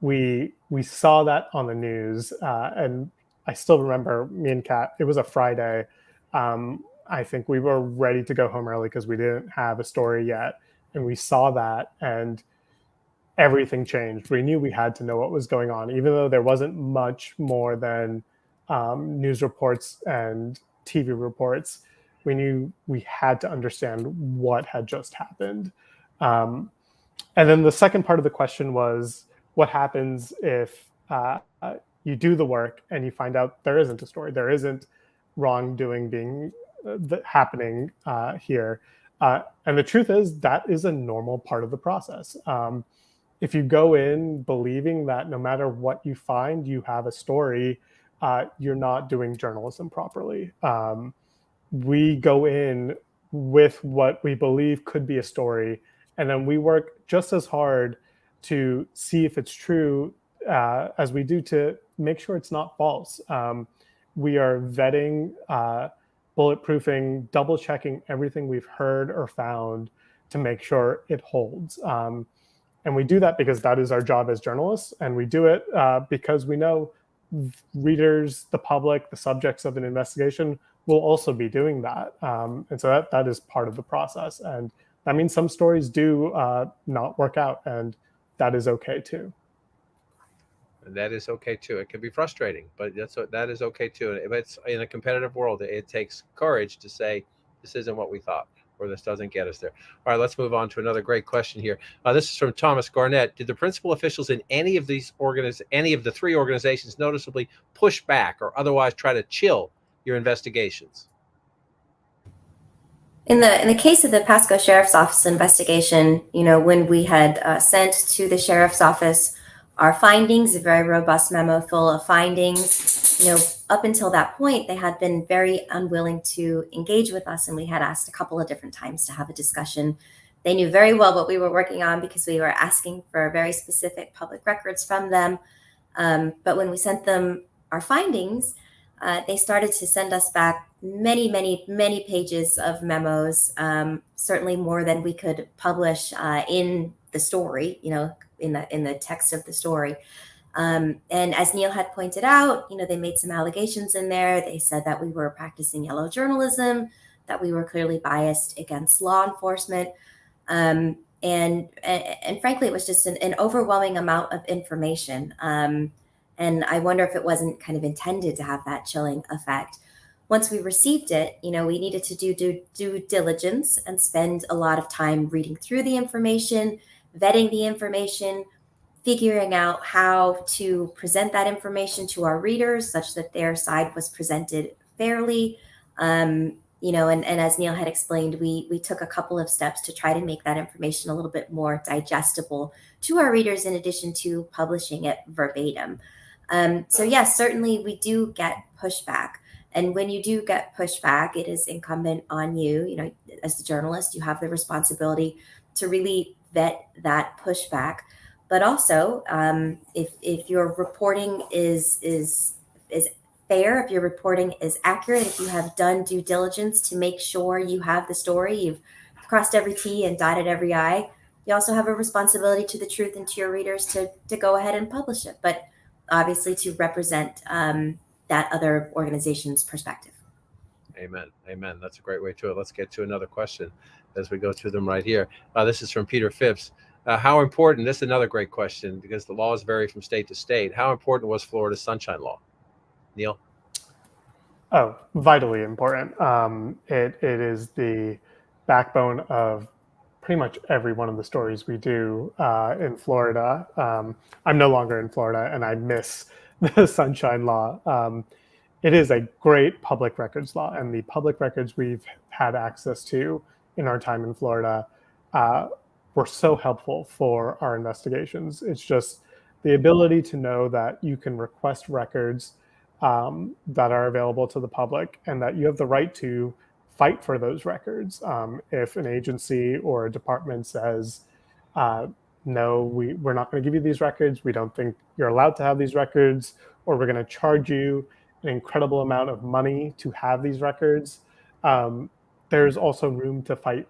L: We saw that on the news, and I still remember me and Kat, it was a Friday. I think we were ready to go home early because we didn't have a story yet. And we saw that and everything changed. We knew we had to know what was going on, even though there wasn't much more than news reports and TV reports. We knew we had to understand what had just happened. And then the second part of the question was, what happens if you do the work and you find out there isn't a story, there isn't wrongdoing being happening here. And the truth is that is a normal part of the process. If you go in believing that no matter what you find, you have a story, you're not doing journalism properly. We go in with what we believe could be a story, and then we work just as hard to see if it's true as we do to make sure it's not false. We are vetting, bulletproofing, double checking everything we've heard or found to make sure it holds. And we do that because that is our job as journalists. And we do it because we know readers, the public, the subjects of an investigation will also be doing that. And so that is part of the process. And that means some stories do not work out, and that is okay too.
J: And that is okay too. It can be frustrating, but that is okay too. If it's in a competitive world, it takes courage to say, this isn't what we thought, or this doesn't get us there. All right, let's move on to another great question here. This is from Thomas Garnett. Did the principal officials in any of the three organizations noticeably push back or otherwise try to chill your investigations?
K: In the case of the Pasco Sheriff's Office investigation, when we had sent to the Sheriff's Office our findings, a very robust memo full of findings, up until that point, they had been very unwilling to engage with us, and we had asked a couple of different times to have a discussion. They knew very well what we were working on because we were asking for very specific public records from them. But when we sent them our findings, they started to send us back many, many, many pages of memos, certainly more than we could publish in the story, in the text of the story. And as Neil had pointed out, they made some allegations in there. They said that we were practicing yellow journalism, that we were clearly biased against law enforcement. And frankly, it was just an overwhelming amount of information. And I wonder if it wasn't kind of intended to have that chilling effect. Once we received it, we needed to do due diligence and spend a lot of time reading through the information, vetting the information, figuring out how to present that information to our readers such that their side was presented fairly. And as Neil had explained, we took a couple of steps to try to make that information a little bit more digestible to our readers, in addition to publishing it verbatim. So yes, certainly we do get pushback. And when you do get pushback, it is incumbent on you, as the journalist, you have the responsibility to really vet that pushback. But also, if your reporting is fair, if your reporting is accurate, if you have done due diligence to make sure you have the story, you've crossed every T and dotted every I, you also have a responsibility to the truth and to your readers to go ahead and publish it. But obviously to represent that other organization's perspective.
J: Amen. Amen. That's a great way to it. Let's get to another question as we go through them right here. This is from Peter Phipps. How important, this is another great question because the laws vary from state to state. How important was Florida's Sunshine Law? Neil?
L: Oh, vitally important. It is the backbone of pretty much every one of the stories we do in Florida. I'm no longer in Florida and I miss the Sunshine Law. It is a great public records law, and the public records we've had access to in our time in Florida were so helpful for our investigations. It's just the ability to know that you can request records that are available to the public and that you have the right to fight for those records. If an agency or a department says, no, we're not going to give you these records, we don't think you're allowed to have these records, or we're going to charge you an incredible amount of money to have these records, there's also room to fight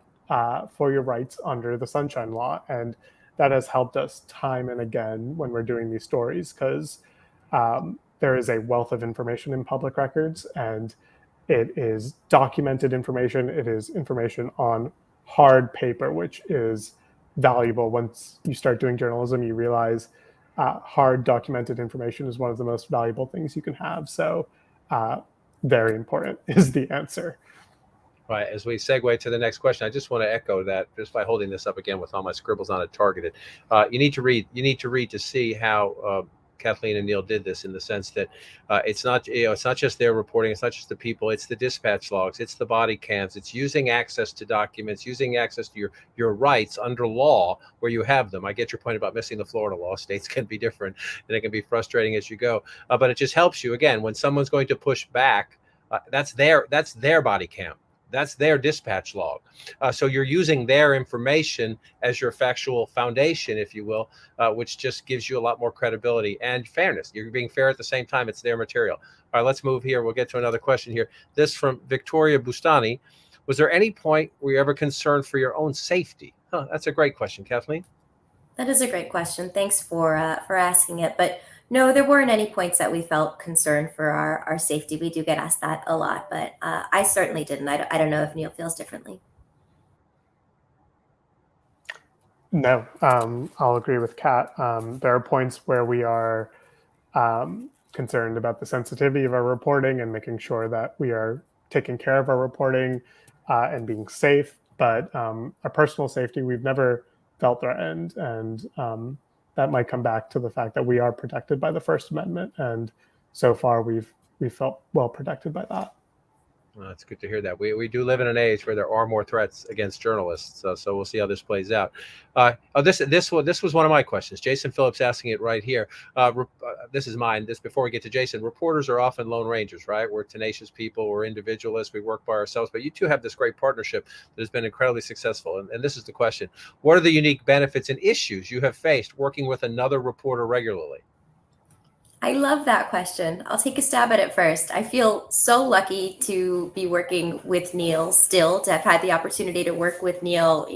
L: for your rights under the Sunshine Law. And that has helped us time and again when we're doing these stories, because there is a wealth of information in public records, and it is documented information. It is information on hard paper, which is valuable. Once you start doing journalism, you realize hard documented information is one of the most valuable things you can have. So very important is the answer.
J: Right. As we segue to the next question, I just want to echo that just by holding this up again with all my scribbles on it targeted. You need to read to see how Kathleen and Neil did this, in the sense that it's not just their reporting, it's not just the people, it's the dispatch logs, it's the body cams, it's using access to documents, using access to your rights under law where you have them. I get your point about missing the Florida law. States can be different and it can be frustrating as you go, but it just helps you, again, when someone's going to push back, that's their body cam. That's their dispatch log. So you're using their information as your factual foundation, if you will, which just gives you a lot more credibility and fairness. You're being fair at the same time. It's their material. All right, let's move here. We'll get to another question here. This from Victoria Bustani. Was there any point where you ever concerned for your own safety? That's a great question, Kathleen.
K: That is a great question. Thanks for asking it. But no, there weren't any points that we felt concerned for our safety. We do get asked that a lot, but I certainly didn't. I don't know if Neil feels differently.
L: No, I'll agree with Kat. There are points where we are concerned about the sensitivity of our reporting and making sure that we are taking care of our reporting and being safe. But our personal safety, we've never felt threatened, and that might come back to the fact that we are protected by the First Amendment, and so far we've felt well protected by that.
J: Well, that's good to hear that. We do live in an age where there are more threats against journalists, so we'll see how this plays out. This was one of my questions. Jason Phillips asking it right here. This is mine. Before we get to Jason, reporters are often lone rangers, right? We're tenacious people. We're individualists. We work by ourselves. But you two have this great partnership that has been incredibly successful. And this is the question: what are the unique benefits and issues you have faced working with another reporter regularly?
K: I love that question. I'll take a stab at it first. I feel so lucky to be working with Neil still, to have had the opportunity to work with Neil,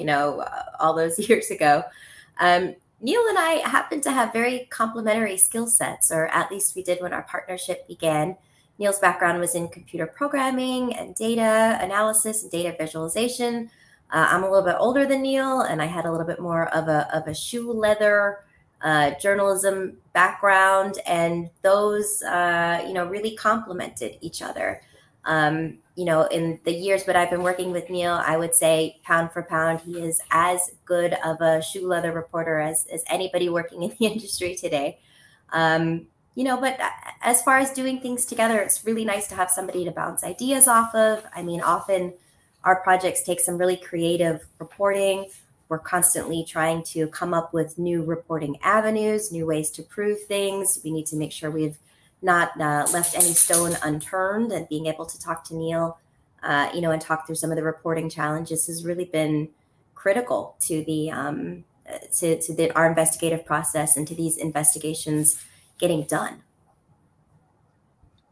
K: all those years ago. Neil and I happen to have very complementary skill sets, or at least we did when our partnership began. Neil's background was in computer programming and data analysis and data visualization. I'm a little bit older than Neil, and I had a little bit more of a shoe leather journalism background, and those really complemented each other. In the years that I've been working with Neil, I would say pound for pound, he is as good of a shoe leather reporter as anybody working in the industry today. But as far as doing things together, it's really nice to have somebody to bounce ideas off of. I mean, often our projects take some really creative reporting. We're constantly trying to come up with new reporting avenues, new ways to prove things. We need to make sure we've not left any stone unturned, and being able to talk to Neil, and talk through some of the reporting challenges has really been critical to the our investigative process and to these investigations getting done.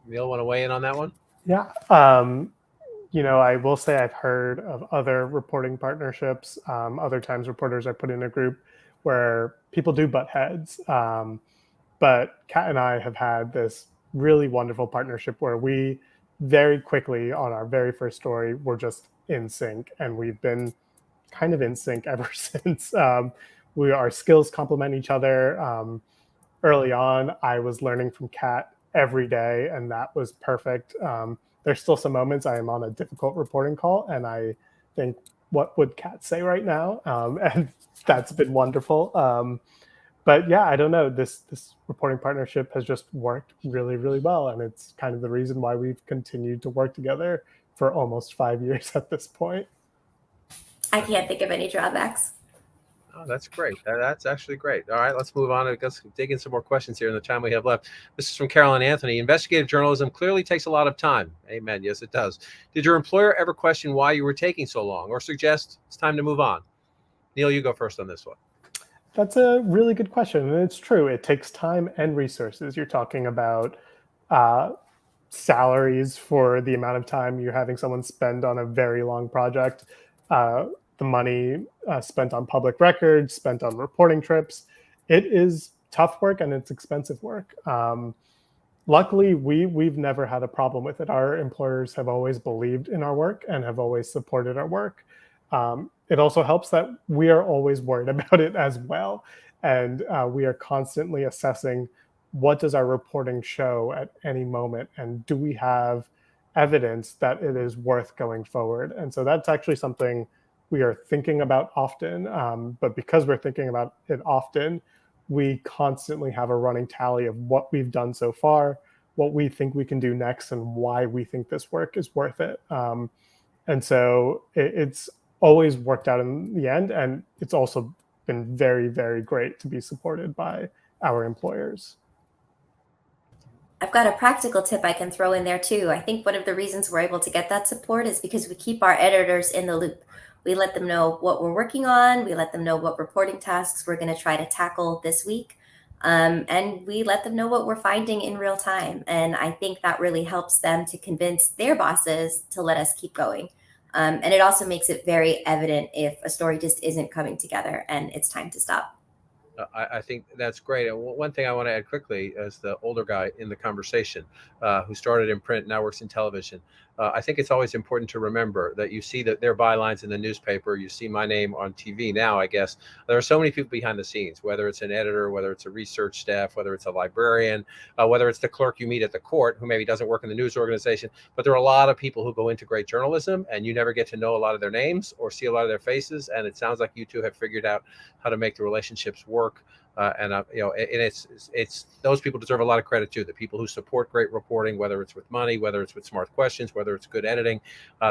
J: Neil, want to weigh in on that one?
L: Yeah. I will say I've heard of other reporting partnerships. Other times reporters are put in a group where people do butt heads. But Kat and I have had this really wonderful partnership where we very quickly on our very first story were just in sync, and we've been kind of in sync ever since. Our skills complement each other. Early on, I was learning from Kat every day, and that was perfect. There's still some moments I am on a difficult reporting call, and I think, what would Kat say right now? And that's been wonderful. But yeah, I don't know. This reporting partnership has just worked really, really well, and it's kind of the reason why we've continued to work together for almost 5 years at this point.
K: I can't think of any drawbacks.
J: Oh, that's great. That's actually great. All right, let's move on. Let's dig in some more questions here in the time we have left. This is from Carolyn Anthony. Investigative journalism clearly takes a lot of time. Amen. Yes, it does. Did your employer ever question why you were taking so long, or suggest it's time to move on? Neil, you go first on this one.
L: That's a really good question. And it's true. It takes time and resources. You're talking about salaries for the amount of time you're having someone spend on a very long project, the money spent on public records, spent on reporting trips. It is tough work and it's expensive work. Luckily, we've never had a problem with it. Our employers have always believed in our work and have always supported our work. It also helps that we are always worried about it as well. And we are constantly assessing what does our reporting show at any moment, and do we have evidence that it is worth going forward? And so that's actually something we are thinking about often. But because we're thinking about it often, we constantly have a running tally of what we've done so far, what we think we can do next, and why we think this work is worth it. And so it's always worked out in the end. And it's also been very, very great to be supported by our employers.
K: I've got a practical tip I can throw in there too. I think one of the reasons we're able to get that support is because we keep our editors in the loop. We let them know what we're working on. We let them know what reporting tasks we're going to try to tackle this week. And we let them know what we're finding in real time. And I think that really helps them to convince their bosses to let us keep going. And it also makes it very evident if a story just isn't coming together and it's time to stop.
J: I think that's great. And one thing I want to add quickly, as the older guy in the conversation, who started in print, now works in television, I think it's always important to remember that you see that their bylines in the newspaper, you see my name on TV now, I guess. There are so many people behind the scenes, whether it's an editor, whether it's a research staff, whether it's a librarian, whether it's the clerk you meet at the court who maybe doesn't work in the news organization. But there are a lot of people who go into great journalism, and you never get to know a lot of their names or see a lot of their faces. And it sounds like you two have figured out how to make the relationships work. And it's those people deserve a lot of credit too. The people who support great reporting, whether it's with money, whether it's with smart questions, whether it's good editing,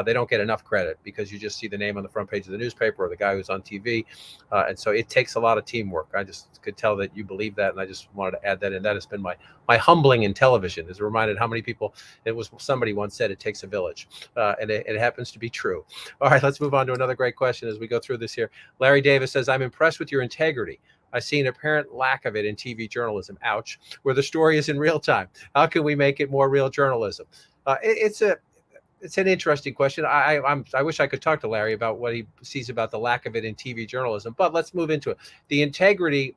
J: they don't get enough credit because you just see the name on the front page of the newspaper or the guy who's on TV. And so it takes a lot of teamwork. I just could tell that you believe that, and I just wanted to add that in. That has been my humbling in television, is reminded how many people, it was somebody once said it takes a village, and it happens to be true. All right, let's move on to another great question as we go through this here. Larry Davis says, I'm impressed with your integrity. I see an apparent lack of it in TV journalism, ouch, where the story is in real time. How can we make it more real journalism? It's an interesting question. I wish I could talk to Larry about what he sees about the lack of it in TV journalism, but let's move into it. The integrity,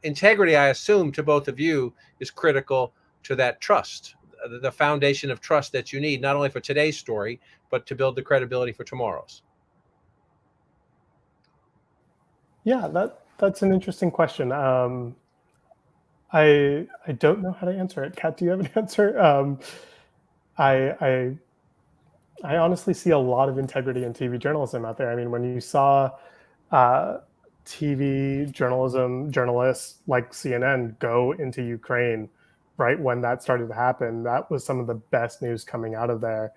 J: I assume, to both of you is critical to that trust the foundation of trust that you need, not only for today's story, but to build the credibility for tomorrow's?
L: Yeah, that's an interesting question. I don't know how to answer it. Kat, do you have an answer? I honestly see a lot of integrity in TV journalism out there. I mean, when you saw TV journalism journalists like CNN go into Ukraine right when that started to happen, that was some of the best news coming out of there.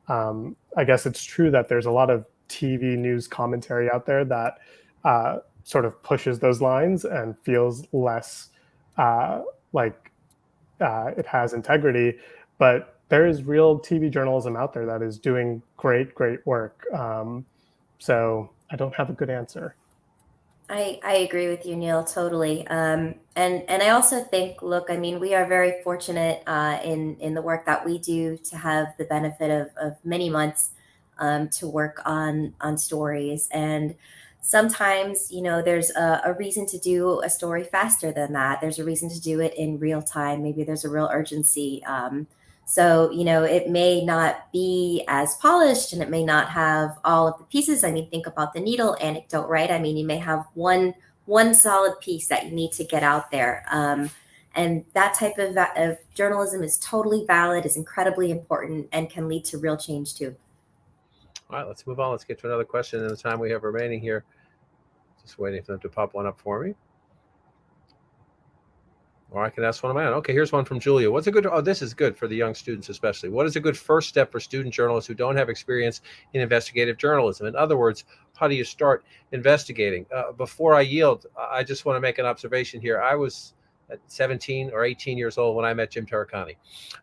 L: I guess it's true that there's a lot of TV news commentary out there that sort of pushes those lines and feels less like it has integrity, but there is real TV journalism out there that is doing great work. So I don't have a good answer.
K: I agree with you, Neil, totally. And I also think, look, I mean, we are very fortunate in the work that we do to have the benefit of many months to work on stories. And sometimes, you know, there's a reason to do a story faster than that. There's a reason to do it in real time. Maybe there's a real urgency. So, you know, it may not be as polished and it may not have all of the pieces. I mean, think about the needle anecdote, right? I mean, you may have one solid piece that you need to get out there. And that type of journalism is totally valid, is incredibly important, and can lead to real change too.
J: All right, let's move on. Let's get to another question in the time we have remaining here. Just waiting for them to pop one up for me. Or I can ask one of my own. Okay, here's one from Julia. What's a good, this is good for the young students especially. What is a good first step for student journalists who don't have experience in investigative journalism? In other words, how do you start investigating? Before I yield, I just want to make an observation here. I was at 17 or 18 years old when I met Jim Taricani.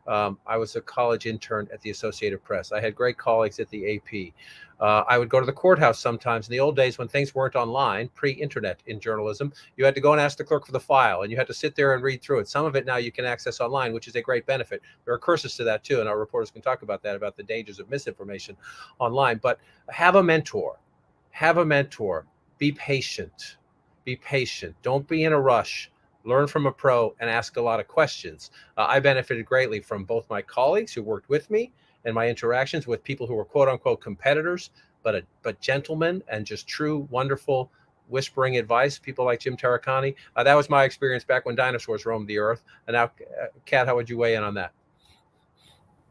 J: I was a college intern at the Associated Press. I had great colleagues at the AP. I would go to the courthouse sometimes. In the old days when things weren't online, pre-internet in journalism, you had to go and ask the clerk for the file, and you had to sit there and read through it. Some of it now you can access online, which is a great benefit. There are curses to that too, and our reporters can talk about that, about the dangers of misinformation online. But have a mentor. Have a mentor. Be patient. Be patient. Don't be in a rush. Learn from a pro and ask a lot of questions. I benefited greatly from both my colleagues who worked with me and my interactions with people who were quote unquote competitors, but gentlemen and just true, wonderful, whispering advice, people like Jim Taricani. That was my experience back when dinosaurs roamed the earth. And now, Kat, how would you weigh in on that?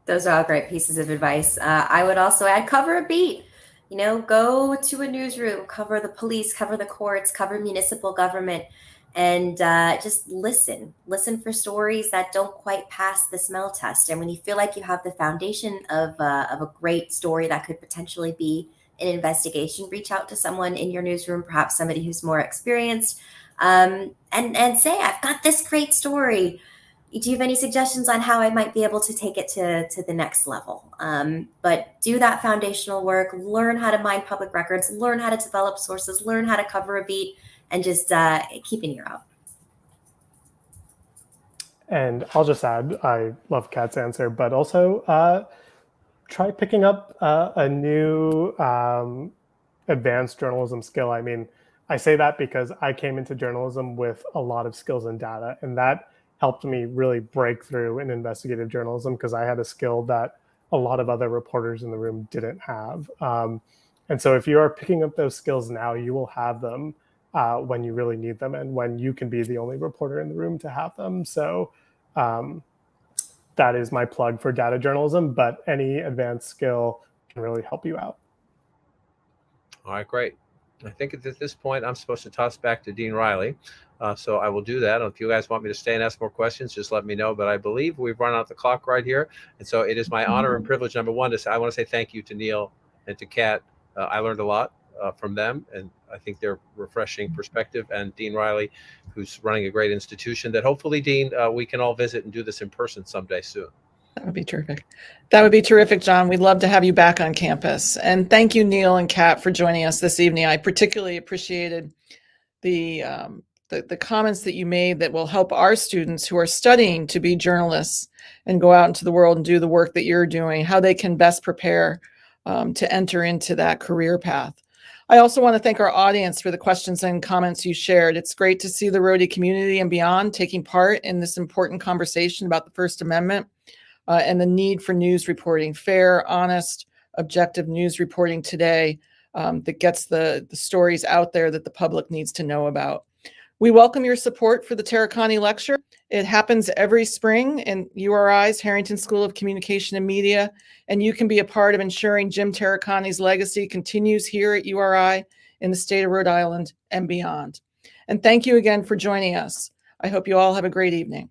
K: Those are all great pieces of advice. I would also add, cover a beat. You know, go to a newsroom, cover the police, cover the courts, cover municipal government, and just listen for stories that don't quite pass the smell test. And when you feel like you have the foundation of a great story that could potentially be an investigation, reach out to someone in your newsroom, perhaps somebody who's more experienced, and say, I've got this great story. Do you have any suggestions on how I might be able to take it to the next level? But do that foundational work, learn how to mine public records, learn how to develop sources, learn how to cover a beat, and just keep an ear out.
L: And I'll just add, I love Kat's answer, but also try picking up a new advanced journalism skill. I mean, I say that because I came into journalism with a lot of skills and data, and that helped me really break through in investigative journalism because I had a skill that a lot of other reporters in the room didn't have. And so if you are picking up those skills now, you will have them when you really need them and when you can be the only reporter in the room to have them. So that is my plug for data journalism, but any advanced skill can really help you out.
J: All right, great. I think at this point, I'm supposed to toss back to Dean Riley. So I will do that. If you guys want me to stay and ask more questions, just let me know. But I believe we've run out the clock right here. And so it is my honor and privilege, number one, to say, I want to say thank you to Neil and to Kat. I learned a lot from them, and I think they're refreshing perspective. And Dean Riley, who's running a great institution that hopefully, Dean, we can all visit and do this in person someday soon.
I: That would be terrific. That would be terrific, John. We'd love to have you back on campus. And thank you, Neil and Kat, for joining us this evening. I particularly appreciated the comments that you made that will help our students who are studying to be journalists and go out into the world and do the work that you're doing, how they can best prepare to enter into that career path. I also want to thank our audience for the questions and comments you shared. It's great to see the Rhody community and beyond taking part in this important conversation about the First Amendment. and the need for news reporting, fair, honest, objective news reporting today that gets the stories out there that the public needs to know about. We welcome your support for the Taricani Lecture. It happens every spring in URI's Harrington School of Communication and Media, and you can be a part of ensuring Jim Taricani's legacy continues here at URI in the state of Rhode Island and beyond. And thank you again for joining us. I hope you all have a great evening.